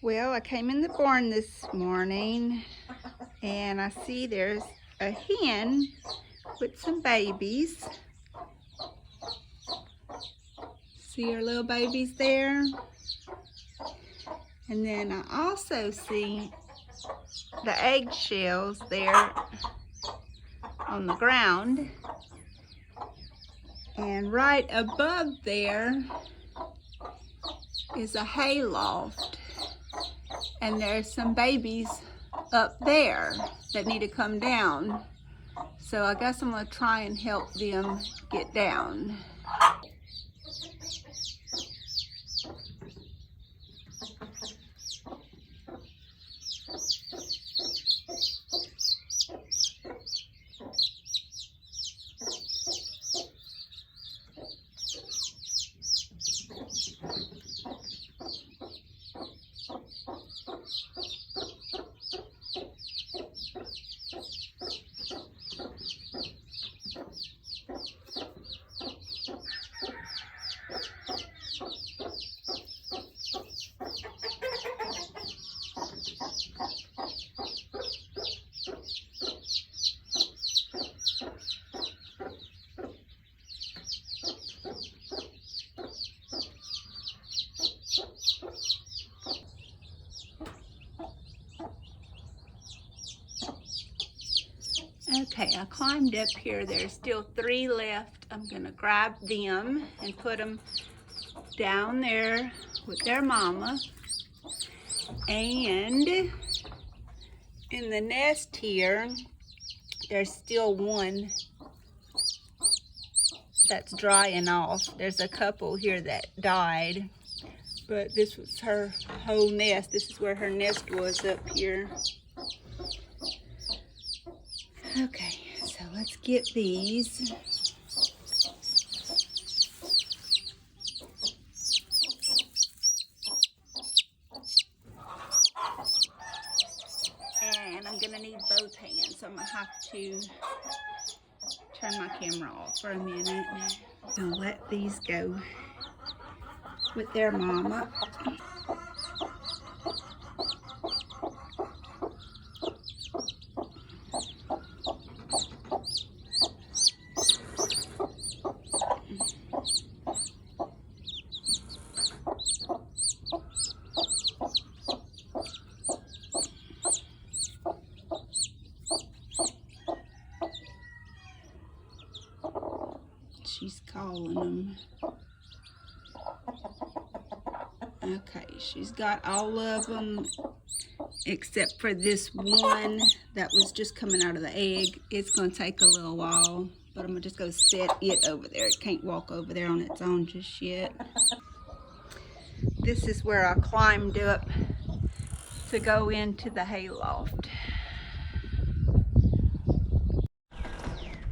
Well, I came in the barn this morning and I see there's a hen with some babies. See her little babies there? And then I also see the eggshells there on the ground. And right above there is a hay loft. And there's some babies up there that need to come down. So I guess I'm gonna try and help them get down. Okay, I climbed up here. There's still 3 left. I'm gonna grab them and put them down there with their mama. And in the nest here, there's still one that's drying off. There's a couple here that died, but this was her whole nest. This is where her nest was up here. Okay, so let's get these. And I'm gonna need both hands, so I'm gonna have to turn my camera off for a minute. I'll let these go with their mama. She's calling them. Okay, she's got all of them except for this one that was just coming out of the egg. It's going to take a little while, but I'm going to just go set it over there. It can't walk over there on its own just yet. This is where I climbed up to go into the hay loft.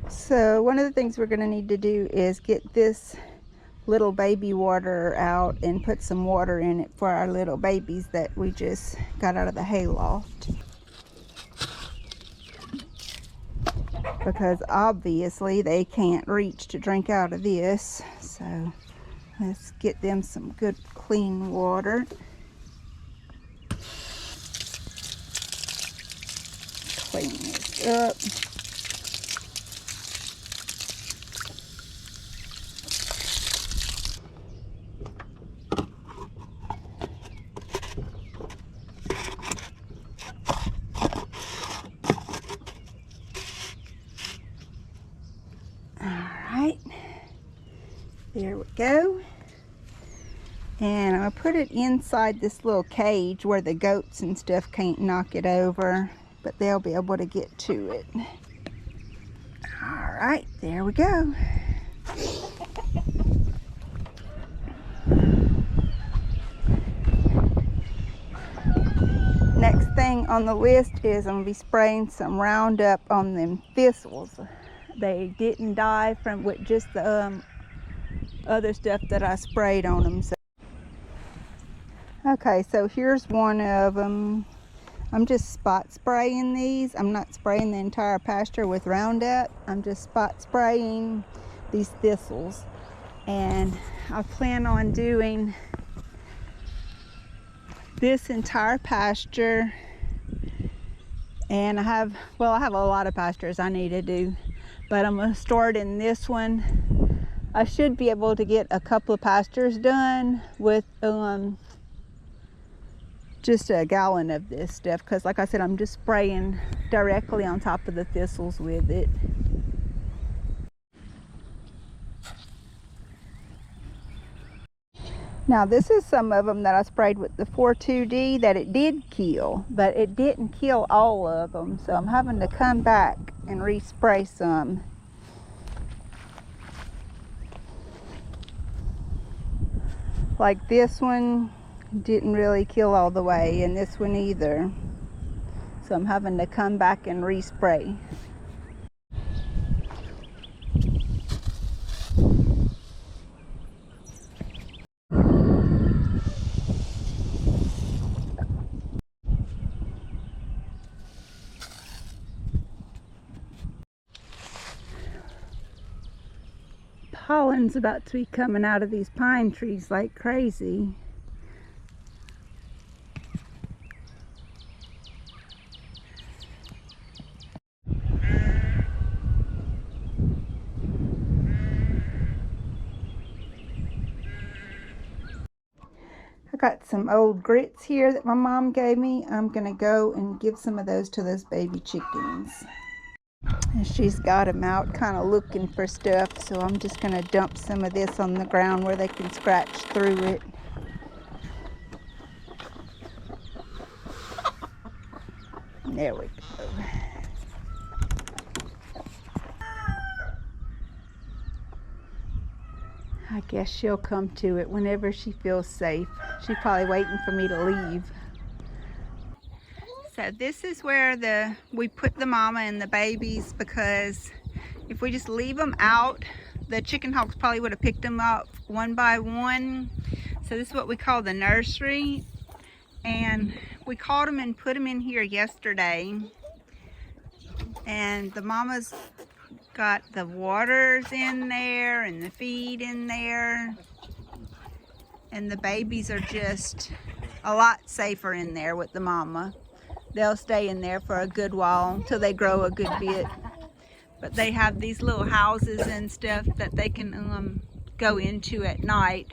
So one of the things we're going to need to do is get this little baby water out and put some water in it for our little babies that we just got out of the hay loft. Because obviously they can't reach to drink out of this. So let's get them some good clean water. Clean this up. There we go. And I'm going to put it inside this little cage where the goats and stuff can't knock it over, but they'll be able to get to it. All right, there we go. Next thing on the list is I'm going to be spraying some Roundup on them thistles. They didn't die from with just the other stuff that I sprayed on them. So. Okay, so here's one of them. I'm just spot spraying these. I'm not spraying the entire pasture with Roundup. I'm just spot spraying these thistles. And I plan on doing this entire pasture, and I have a lot of pastures I need to do, but I'm going to start in this one. I should be able to get a couple of pastures done with just a gallon of this stuff, because like I said, I'm just spraying directly on top of the thistles with it. Now this is some of them that I sprayed with the 4,2-D that it did kill, but it didn't kill all of them, so I'm having to come back and respray some. Like this one didn't really kill all the way, and this one either, so I'm having to come back and respray. Pollen's about to be coming out of these pine trees like crazy. I got some old grits here that my mom gave me. I'm gonna go and give some of those to those baby chickens. And she's got them out kind of looking for stuff, so I'm just going to dump some of this on the ground where they can scratch through it. There we go. I guess she'll come to it whenever she feels safe. She's probably waiting for me to leave. So this is where we put the mama and the babies, because if we just leave them out, the chicken hawks probably would have picked them up one by one. So this is what we call the nursery, and we caught them and put them in here yesterday. And the mama's got the waters in there and the feed in there, and the babies are just a lot safer in there with the mama. They'll stay in there for a good while until they grow a good bit. But they have these little houses and stuff that they can go into at night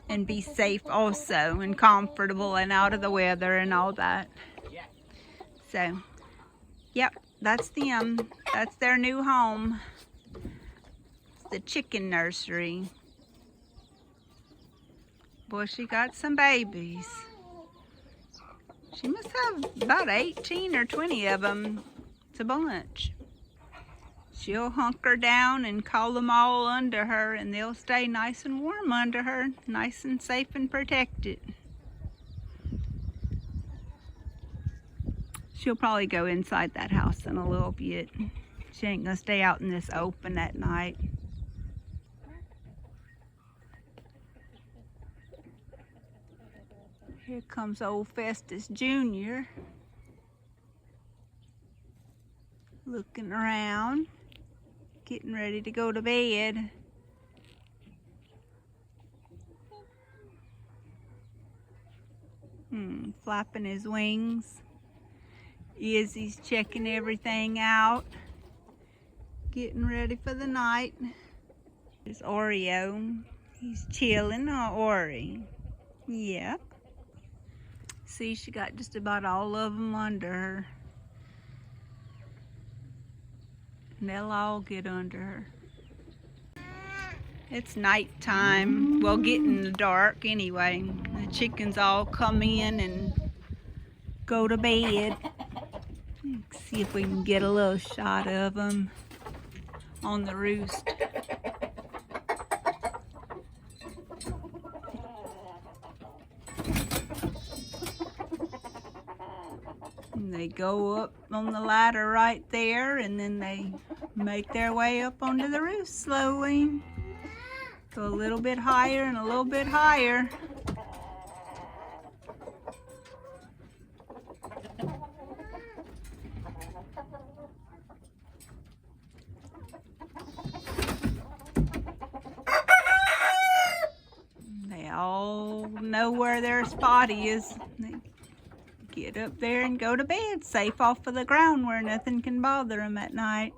and be safe also, and comfortable and out of the weather and all that. So, yep, that's them. That's their new home. It's the chicken nursery. Boy, she got some babies. She must have about 18 or 20 of them. It's a bunch. She'll hunker down and call them all under her, and they'll stay nice and warm under her, nice and safe and protected. She'll probably go inside that house in a little bit. She ain't gonna stay out in this open at night. Here comes old Festus Jr. looking around, getting ready to go to bed. Flapping his wings. Izzy's checking everything out, getting ready for the night. There's Oreo. He's chilling, huh, Ori? Yep. See, she got just about all of them under her. And they'll all get under her. It's nighttime. Well, getting the dark anyway. The chickens all come in and go to bed. Let's see if we can get a little shot of them on the roost. And they go up on the ladder right there, and then they make their way up onto the roof slowly. Go a little bit higher and a little bit higher. They all know where they're their spot is. They get up there and go to bed, safe off of the ground where nothing can bother them at night.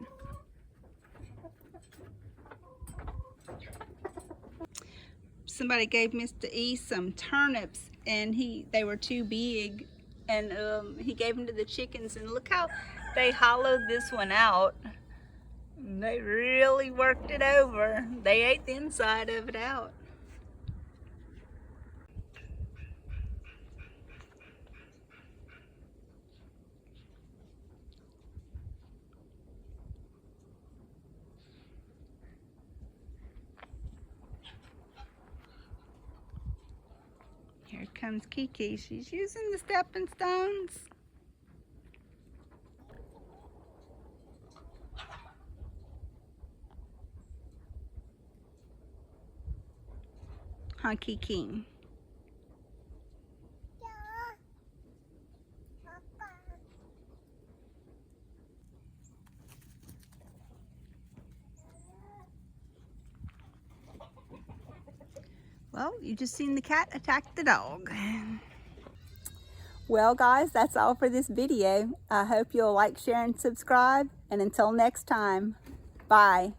Somebody gave Mr. E some turnips, and they were too big, and he gave them to the chickens, and look how they hollowed this one out. They really worked it over. They ate the inside of it out. Here comes Kiki. She's using the stepping stones. Huh, Kiki? Well, you just seen the cat attack the dog. Well, guys, that's all for this video. I hope you'll like, share, and subscribe. And until next time, bye.